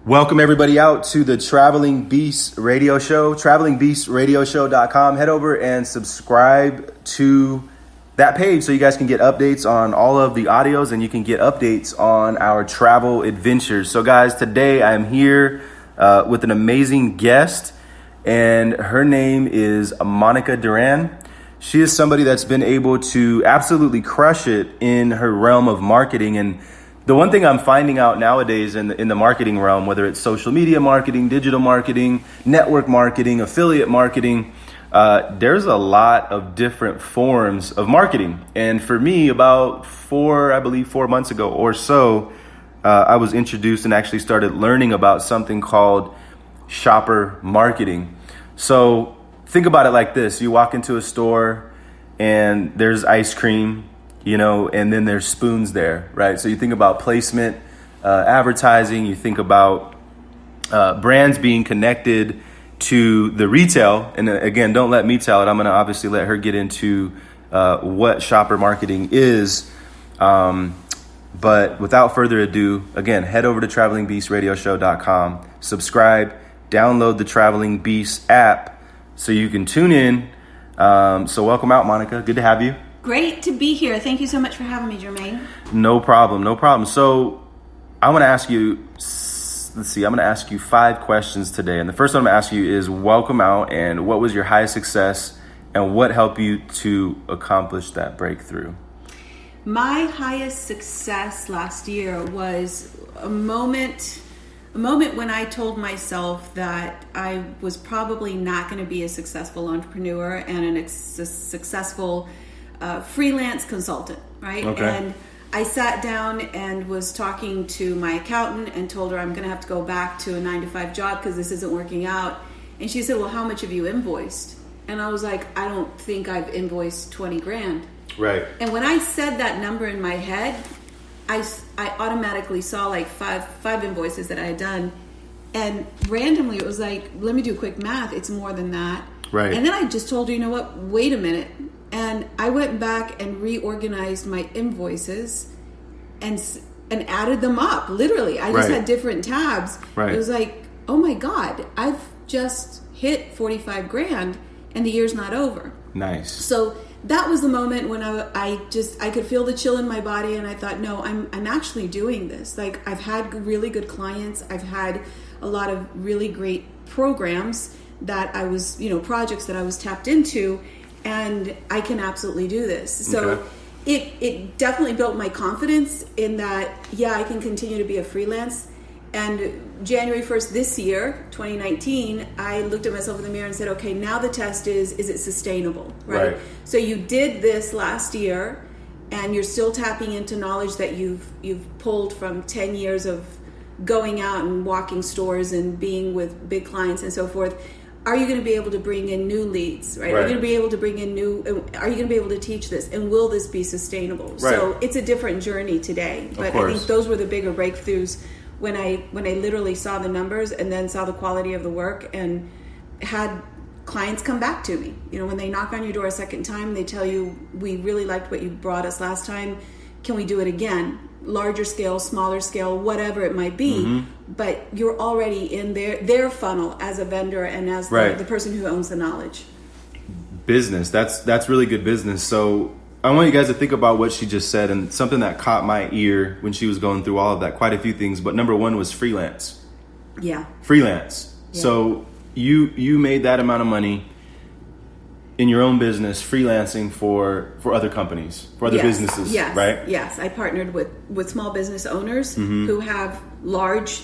Welcome everybody out to the Traveling Beast Radio Show, travelingbeastradioshow.com. Head over and subscribe to that page so you guys can get updates on all of the audios and you can get updates on our travel adventures. So guys, today I'm here with an amazing guest, and her name is Monica Duran. She is somebody that's been able to absolutely crush it in her realm of marketing. And the one thing I'm finding out nowadays in the marketing realm, whether it's social media marketing, digital marketing, network marketing, affiliate marketing, there's a lot of different forms of marketing. And for me, about 4 months ago or so, I was introduced and actually started learning about something called shopper marketing. So think about it like this. You walk into a store and there's ice cream, and then there's spoons there, right? So you think about placement, advertising, you think about brands being connected to the retail. And again, don't let me tell it. I'm going to obviously let her get into what shopper marketing is. But without further ado, again, head over to travelingbeastradioshow.com, subscribe, download the Traveling Beast app so you can tune in. So welcome out, Monica. Good to have you. Great to be here. Thank you so much for having me, Jermaine. No problem. So I want to ask you, I'm going to ask you 5 questions today. And the first one I'm going to ask you is welcome out, and what was your highest success and what helped you to accomplish that breakthrough? My highest success last year was a moment when I told myself that I was probably not going to be a successful entrepreneur and a successful freelance consultant, right? Okay. And I sat down and was talking to my accountant and told her I'm going to have to go back to a 9-to-5 job because this isn't working out. And she said, well, how much have you invoiced? And I was like, I don't think I've invoiced 20 grand. Right. And when I said that number in my head, I automatically saw like five invoices that I had done. And randomly it was like, let me do quick math. It's more than that. Right. And then I just told her, you know what, wait a minute. And I went back and reorganized my invoices and added them up. Literally, I just had different tabs. Right. It was like, oh my God, I've just hit 45 grand and the year's not over. Nice. So that was the moment when I could feel the chill in my body, and I thought, no, I'm actually doing this. Like, I've had really good clients. I've had a lot of really great programs that I was, projects that I was tapped into, and I can absolutely do this. So it definitely built my confidence in that, I can continue to be a freelance. And January 1st this year, 2019, I looked at myself in the mirror and said, okay, now the test is it sustainable, right? So you did this last year, and you're still tapping into knowledge that you've pulled from 10 years of going out and walking stores and being with big clients and so forth. Are you going to be able to bring in new leads, right? Are you going to be able to bring in are you going to be able to teach this? And will this be sustainable? Right. So it's a different journey today. But I think those were the bigger breakthroughs when I literally saw the numbers and then saw the quality of the work and had clients come back to me. When they knock on your door a second time, they tell you, we really liked what you brought us last time. Can we do it again? Larger scale, smaller scale, whatever it might be, but you're already in their funnel as a vendor and as the person who owns the knowledge. Business. That's really good business. So I want you guys to think about what she just said, and something that caught my ear when she was going through all of that, quite a few things, but number 1 was freelance. Yeah. Freelance. Yeah. So you made that amount of money in your own business, freelancing for other companies, for other businesses, right? Yes, I partnered with small business owners who have large,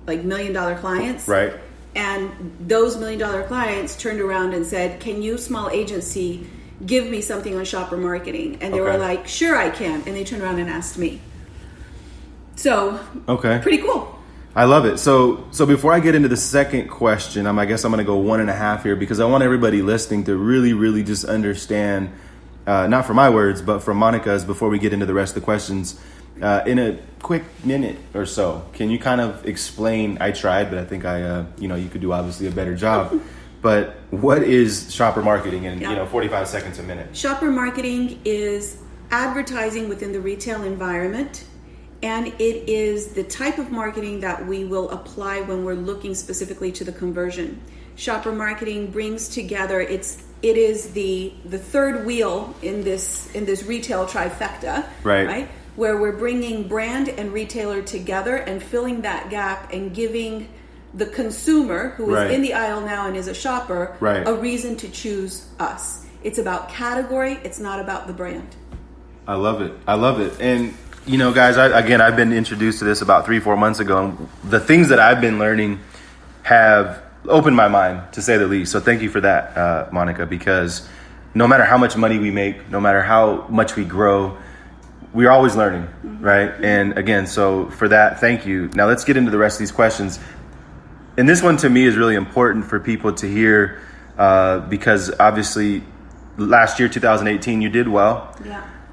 like $1 million clients. Right. And those $1 million clients turned around and said, can you, small agency, give me something on shopper marketing? And they were like, sure, I can. And they turned around and asked me. So, pretty cool. I love it. So before I get into the second question, I guess I'm going to go 1.5 here, because I want everybody listening to really, really just understand, not from my words, but from Monica's, before we get into the rest of the questions. In a quick minute or so, can you kind of explain, I tried, but I think you could do obviously a better job, but what is shopper marketing in 45 seconds, a minute? Shopper marketing is advertising within the retail environment and it is the type of marketing that we will apply when we're looking specifically to the conversion. Shopper marketing brings together, it is the third wheel in this retail trifecta, right? Where we're bringing brand and retailer together and filling that gap and giving the consumer who is in the aisle now and is a shopper a reason to choose us. It's about category. It's not about the brand. I love it. And, you know, guys, I've been introduced to this about 3-4 months ago. And the things that I've been learning have opened my mind, to say the least. So thank you for that, Monica, because no matter how much money we make, no matter how much we grow, we're always learning, right? And again, so for that, thank you. Now let's get into the rest of these questions. And this one to me is really important for people to hear because obviously last year, 2018, you did well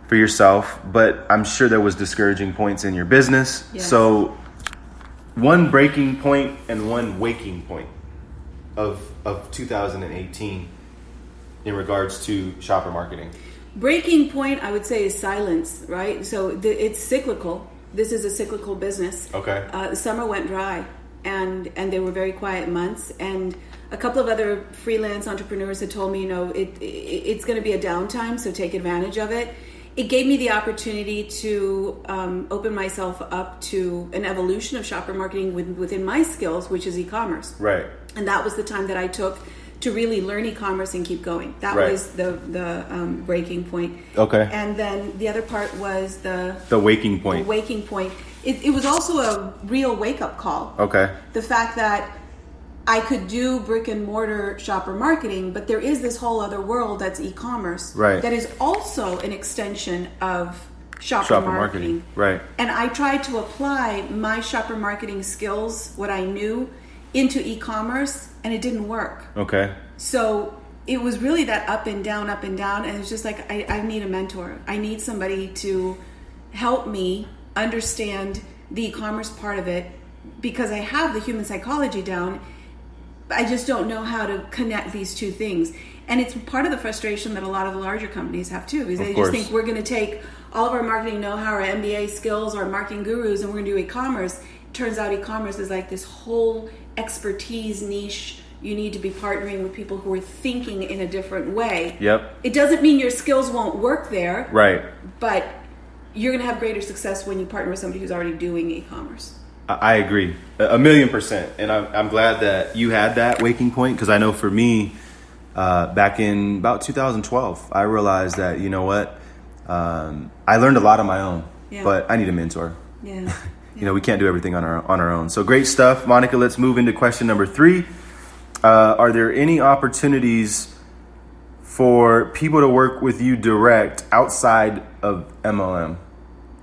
for yourself, but I'm sure there was discouraging points in your business. Yes. So one breaking point and one waking point of 2018 in regards to shopper marketing. Breaking point, I would say, is silence, right? So it's cyclical. This is a cyclical business. Okay. The summer went dry. And they were very quiet months, and a couple of other freelance entrepreneurs had told me, you know, it's going to be a downtime, so take advantage of it. It gave me the opportunity to open myself up to an evolution of shopper marketing within my skills, which is e-commerce. Right. And that was the time that I took to really learn e-commerce and keep going. That was the breaking point. Okay. And then the other part was the waking point. The waking point. It was also a real wake-up call. Okay. The fact that I could do brick and mortar shopper marketing, but there is this whole other world that's e-commerce. Right. That is also an extension of shopper marketing. Right. And I tried to apply my shopper marketing skills, what I knew, into e-commerce, and it didn't work. Okay. So it was really that up and down, and it's just like, I need a mentor. I need somebody to help me understand the e-commerce part of it, because I have the human psychology down. I just don't know how to connect these two things. And it's part of the frustration that a lot of the larger companies have too, because they just think we're going to take all of our marketing know-how, our MBA skills, our marketing gurus, and we're going to do e-commerce. Turns out e-commerce is like this whole expertise niche. You need to be partnering with people who are thinking in a different way. Yep. It doesn't mean your skills won't work there. Right. But you're going to have greater success when you partner with somebody who's already doing e-commerce. I agree 1,000,000%. And I'm glad that you had that waking point, because I know for me, back in about 2012, I realized that, you know what, I learned a lot on my own, but I need a mentor. Yeah. You know, we can't do everything on our own. So great stuff. Monica, let's move into question number 3. Are there any opportunities for people to work with you direct outside of MLM?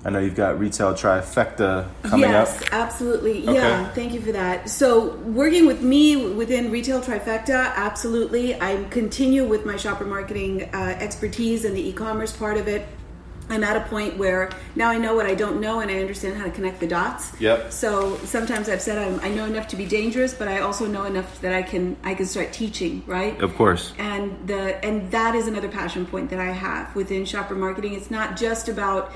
I know you've got Retail Trifecta coming up. Yes, absolutely. Okay. Yeah, thank you for that. So working with me within Retail Trifecta, absolutely. I continue with my shopper marketing expertise and the e-commerce part of it. I'm at a point where now I know what I don't know, and I understand how to connect the dots. Yep. So sometimes I've said I know enough to be dangerous, but I also know enough that I can start teaching, right? Of course. And that is another passion point that I have within shopper marketing. It's not just about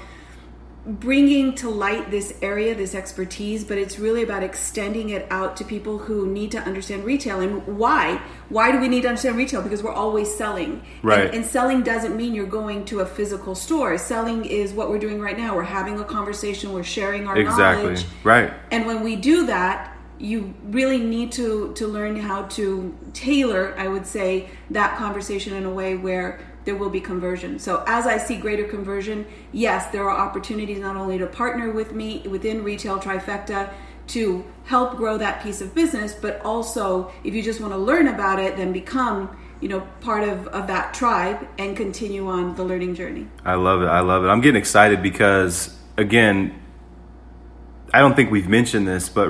bringing to light this area, this expertise, but it's really about extending it out to people who need to understand retail. And why do we need to understand retail? Because we're always selling, right? And selling doesn't mean you're going to a physical store. Selling is what we're doing right now. We're having a conversation, we're sharing our knowledge, right? And when we do that, you really need to learn how to tailor, I would say, that conversation in a way where there will be conversion. So as I see greater conversion, yes, there are opportunities not only to partner with me within Retail Trifecta to help grow that piece of business, but also if you just want to learn about it, then become, part of that tribe and continue on the learning journey. I love it. I'm getting excited because, again, I don't think we've mentioned this, but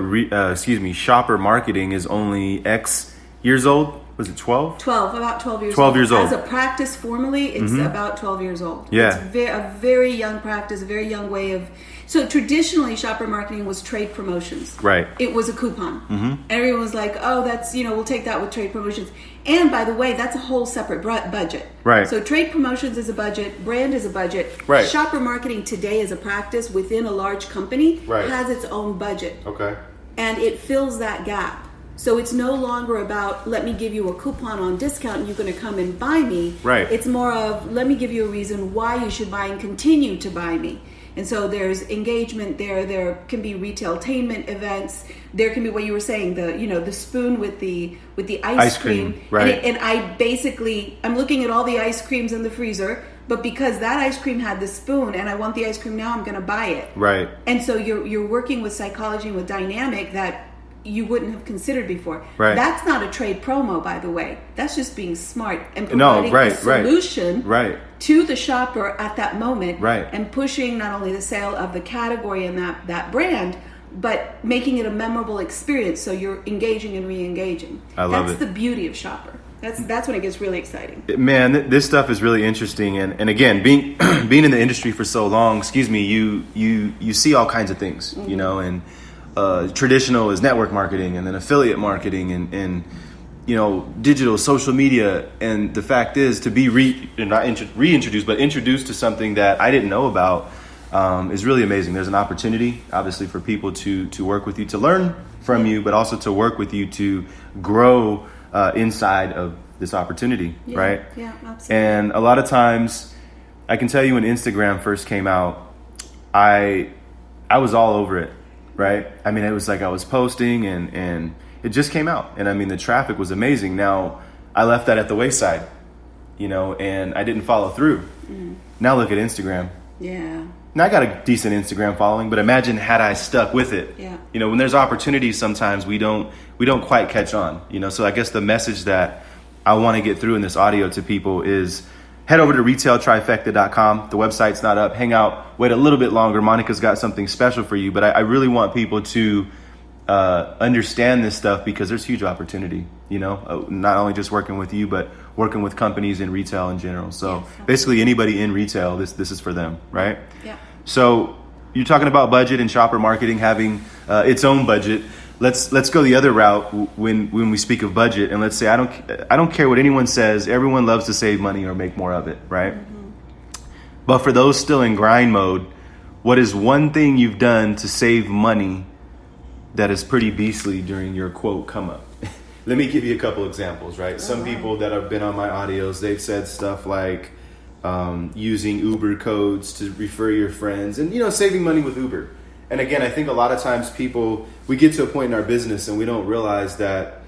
shopper marketing is only X years old. Was it 12? 12, about 12 years old. 12 years old. As a practice formally, it's about 12 years old. Yeah. It's a very young practice, a very young way of... So traditionally, shopper marketing was trade promotions. Right. It was a coupon. Mm-hmm. Everyone was like, oh, that's, we'll take that with trade promotions. And by the way, that's a whole separate budget. Right. So trade promotions is a budget, brand is a budget. Right. Shopper marketing today as a practice within a large company Right. has its own budget. Okay. And it fills that gap. So it's no longer about, let me give you a coupon on discount and you're going to come and buy me. Right. It's more of, let me give you a reason why you should buy and continue to buy me. And so there's engagement there. There can be retailtainment events. There can be what you were saying, the spoon with the ice cream. Right. And I'm looking at all the ice creams in the freezer, but because that ice cream had the spoon and I want the ice cream now, I'm going to buy it. Right. And so you're working with psychology and with dynamic that you wouldn't have considered before. Right. That's not a trade promo, by the way. That's just being smart and providing a solution to the shopper at that moment, right. and pushing not only the sale of the category and that brand, but making it a memorable experience. So you're engaging and re-engaging. I love That's it. the beauty of shopper. That's when it gets really exciting. Man, this stuff is really interesting, and again, being being in the industry for so long, you see all kinds of things, Mm-hmm. and traditional is network marketing, and then affiliate marketing, and digital, social media, and the fact is to be reintroduced, but introduced to something that I didn't know about is really amazing. There's an opportunity, obviously, for people to work with you, to learn from you, but also to work with you to grow inside of this opportunity, right? Yeah, absolutely. And a lot of times, I can tell you when Instagram first came out, I was all over it, right? I mean, it was like I was posting and it just came out. And I mean, the traffic was amazing. Now, I left that at the wayside, and I didn't follow through. Now look at Instagram. Yeah. Now I got a decent Instagram following, but imagine had I stuck with it. Yeah. When there's opportunities, sometimes we don't quite catch on. So I guess the message that I want to get through in this audio to people is head over to retailtrifecta.com. The website's not up. Hang out, wait a little bit longer. Monica's got something special for you, but I really want people to understand this stuff because there's huge opportunity. Not only just working with you, but working with companies in retail in general. So yes, basically anybody in retail, this is for them, right? Yeah. So you're talking about budget and shopper marketing having its own budget. Let's go the other route when we speak of budget, and let's say I don't care what anyone says. Everyone loves to save money or make more of it, right? Mm-hmm. But for those still in grind mode, what is one thing you've done to save money that is pretty beastly during your quote come up? Let me give you a couple examples, right? Some people that have been on my audios, they've said stuff like using Uber codes to refer your friends and, saving money with Uber. And again, I think a lot of times we get to a point in our business and we don't realize that,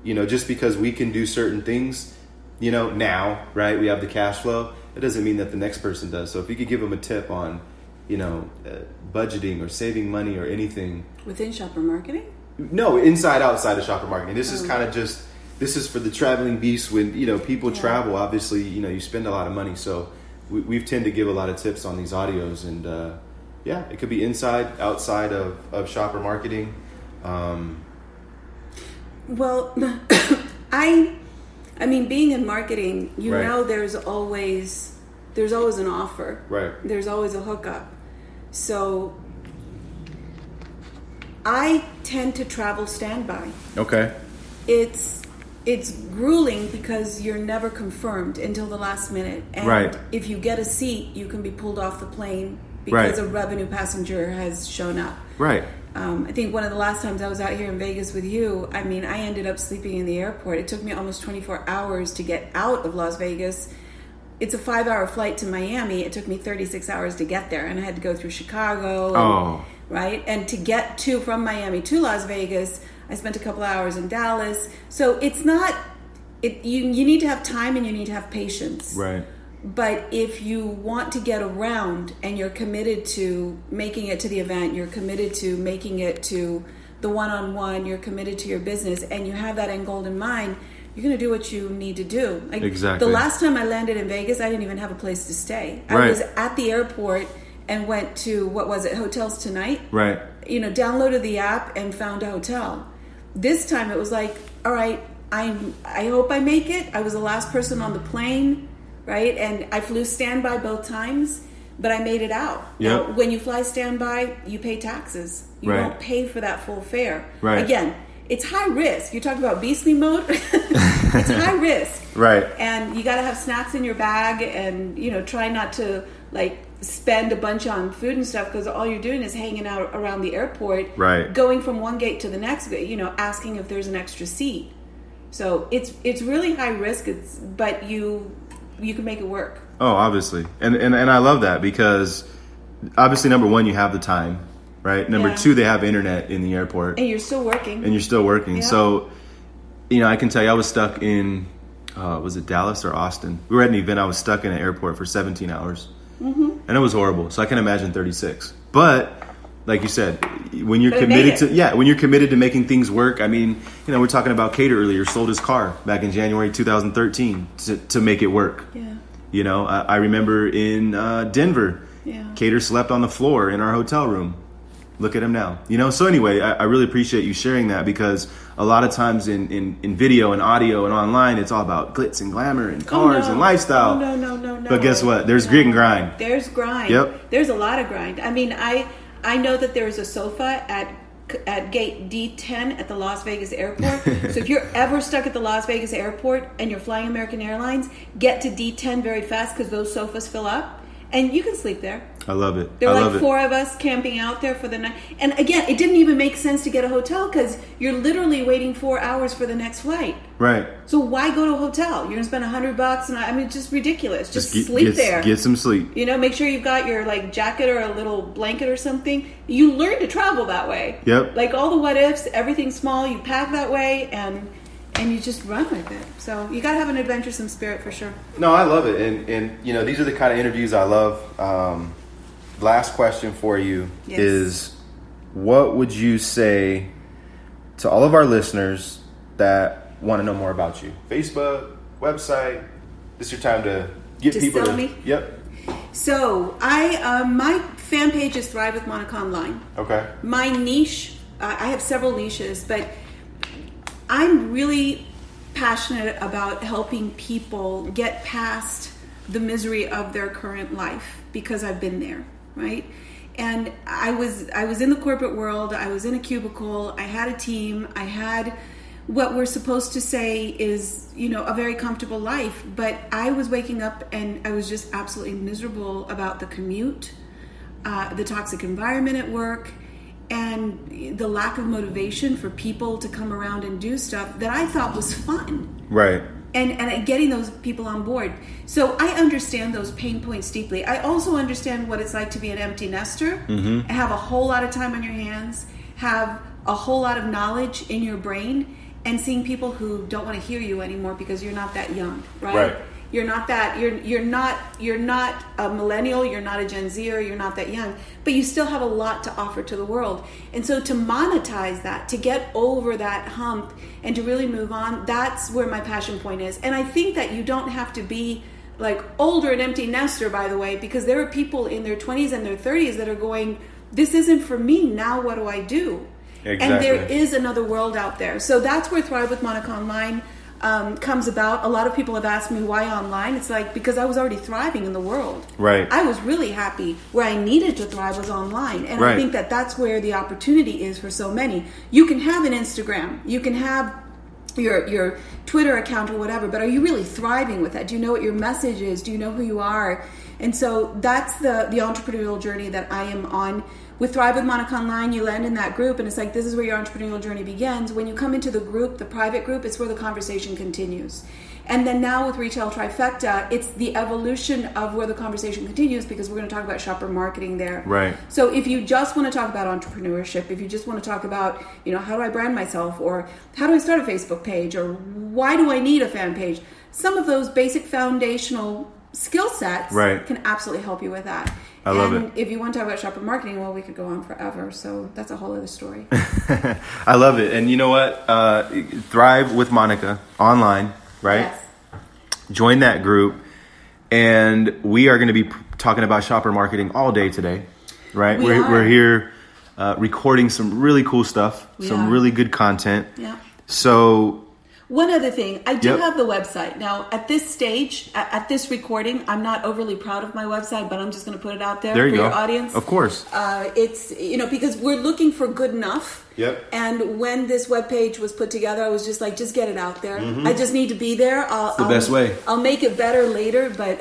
just because we can do certain things, now, right? We have the cash flow. It doesn't mean that the next person does. So if you could give them a tip on, budgeting or saving money or anything. Within shopper marketing? No, outside of shopper marketing. This is kind of this is for the traveling beast when, people travel. Obviously, you spend a lot of money. So we've tend to give a lot of tips on these audios. And it could be inside, outside of shopper marketing. Well, I mean, being in marketing, right. There's always an offer. Right. There's always a hookup. So I tend to travel standby. Okay. It's grueling because you're never confirmed until the last minute. And right. if you get a seat, you can be pulled off the plane because a revenue passenger has shown up. Right. I think one of the last times I was out here in Vegas with you, I ended up sleeping in the airport. It took me almost 24 hours to get out of Las Vegas. It's a 5-hour flight to Miami. It took me 36 hours to get there, and I had to go through Chicago. Right? And to get from Miami to Las Vegas, I spent a couple hours in Dallas. So it's not, you need to have time and you need to have patience. Right. But if you want to get around and you're committed to making it to the event, you're committed to making it to the one-on-one, you're committed to your business, and you have that end goal in mind, you're going to do what you need to do. Exactly. The last time I landed in Vegas, I didn't even have a place to stay. Right. I was at the airport and went to, Hotels Tonight? Right. Downloaded the app and found a hotel. This time it was like, all right, I hope I make it. I was the last person on the plane, right? And I flew standby both times. but I made it out. Yep. Now, when you fly standby, you pay taxes. You Right. don't pay for that full fare. Right. Again, it's high risk. You talk about beastly mode. It's high risk. Right. And you got to have snacks in your bag, and try not to spend a bunch on food and stuff, because all you're doing is hanging out around the airport, Right. going from one gate to the next, asking if there's an extra seat. So it's really high risk. But you can make it work. Oh, obviously. And I love that, because obviously, number one, you have the time, right? Number Yeah. two, they have internet in the airport, And you're still working. and you're still working. Yeah. So, I can tell you, I was stuck in, was it Dallas or Austin? We were at an event. I was stuck in an airport for 17 hours. Mm-hmm. And it was horrible. So I can imagine 36. But like you said, when you're committed to making things work, I mean, we're talking about Cater earlier, sold his car back in January 2013 to make it work. Yeah. I remember in Denver, Yeah. Cater slept on the floor in our hotel room. Look at him now. So anyway, I really appreciate you sharing that, because a lot of times in video and audio and online, it's all about glitz and glamour and cars and lifestyle. No. But guess what? There's grit and grind. There's grind. Yep. There's a lot of grind. I mean, I know that there is a sofa at gate D10 at the Las Vegas airport. So if you're ever stuck at the Las Vegas airport and you're flying American Airlines, get to D10 very fast, because those sofas fill up. And you can sleep there. I love it. There I were love like it. 4 of us camping out there for the night. And again, it didn't even make sense to get a hotel, because you're literally waiting 4 hours for the next flight. Right. So why go to a hotel? You're gonna spend $100, and I mean, it's just ridiculous. Just sleep there. Get some sleep. Make sure you've got your jacket or a little blanket or something. You learn to travel that way. Yep. Like all the what ifs, everything small, you pack that way, and you just run with it. So you gotta have an adventuresome spirit for sure. No, I love it. And these are the kind of interviews I love. Last question for you Yes. is, what would you say to all of our listeners that want to know more about you? Facebook, website. This is your time to get To people sell me? Yep. So my fan page is Thrive with Monica Online. Okay. My niche, I have several niches, but I'm really passionate about helping people get past the misery of their current life, because I've been there, right? And I was in the corporate world. I was in a cubicle. I had a team. I had what we're supposed to say is, a very comfortable life. But I was waking up and I was just absolutely miserable about the commute, the toxic environment at work, and the lack of motivation for people to come around and do stuff that I thought was fun. Right. And getting those people on board. So I understand those pain points deeply. I also understand what it's like to be an empty nester, and have a whole lot of time on your hands, have a whole lot of knowledge in your brain, and seeing people who don't want to hear you anymore because you're not that young, right? Right. You're not that you're not a millennial, you're not a Gen Zer, you're not that young, but you still have a lot to offer to the world. And so to monetize that, to get over that hump and to really move on, that's where my passion point is. And I think that you don't have to be older and empty nester, by the way, because there are people in their 20s and their 30s that are going, this isn't for me, now what do I do? Exactly. And there is another world out there. So that's where Thrive with Monica Online comes about. A lot of people have asked me why online. It's because I was already thriving in the world. Right. I was really happy. Where I needed to thrive was online. And Right. I think that that's where the opportunity is for so many. You can have an Instagram. You can have your Twitter account or whatever, but are you really thriving with that? Do you know what your message is? Do you know who you are? And so that's the entrepreneurial journey that I am on. With Thrive with Monica Online, you land in that group, and it's this is where your entrepreneurial journey begins. When you come into the group, the private group, it's where the conversation continues. And then now with Retail Trifecta, it's the evolution of where the conversation continues, because we're going to talk about shopper marketing there. Right. So if you just want to talk about entrepreneurship, if you just want to talk about, how do I brand myself, or how do I start a Facebook page, or why do I need a fan page? Some of those basic foundational skill sets Right. can absolutely help you with that. I love and it. if you want to talk about shopper marketing, well, we could go on forever. So that's a whole other story. I love it. And you know what? Thrive with Monica Online, right? Yes. Join that group. And we are going to be talking about shopper marketing all day today, right? We are. We're here recording some really cool stuff, We some are. really good content. Yeah. So One other thing, I do Yep. have the website. Now, at this stage, at this recording, I'm not overly proud of my website, but I'm just going to put it out there There for you go. your audience. Of course. It's, because we're looking for good enough. Yep. And when this webpage was put together, I was just like, just get it out there. I just need to be there. It's the best way. I'll make it better later, but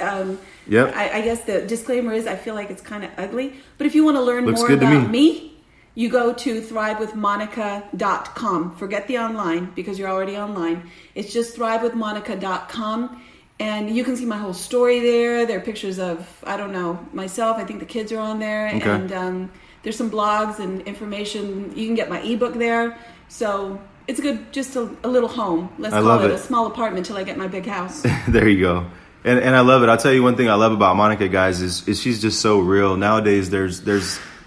Yep. I guess the disclaimer is I feel like it's kind of ugly. But if you want to learn Looks more good to about me. me, you go to thrivewithmonica.com. Forget the online because you're already online. It's just thrivewithmonica.com. And you can see my whole story there. There are pictures of, I don't know, myself. I think the kids are on there. Okay. And there's some blogs and information. You can get my ebook there. So it's good, just a little home. Let's call love it it. a small apartment till I get my big house. There you go. And I love it. I'll tell you one thing I love about Monica, guys, is she's just so real. Nowadays, there's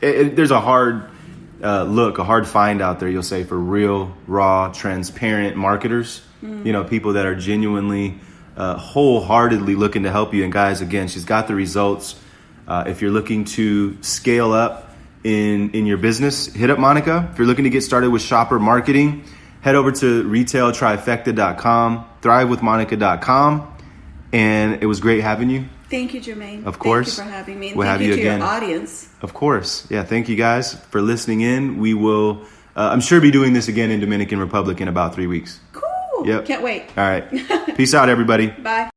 a hard look, a hard find out there, you'll say, for real, raw, transparent marketers. People that are genuinely, wholeheartedly looking to help you. And guys, again, she's got the results. If you're looking to scale up in your business, hit up Monica. If you're looking to get started with shopper marketing, head over to retailtrifecta.com, thrivewithmonica.com. And it was great having you. Thank you, Jermaine. Of course. Thank you for having me. And We'll thank have you you to again. your audience. Of course. Yeah, thank you guys for listening in. We will, I'm sure, be doing this again in Dominican Republic in about 3 weeks. Cool. Yep. Can't wait. All right. Peace out, everybody. Bye.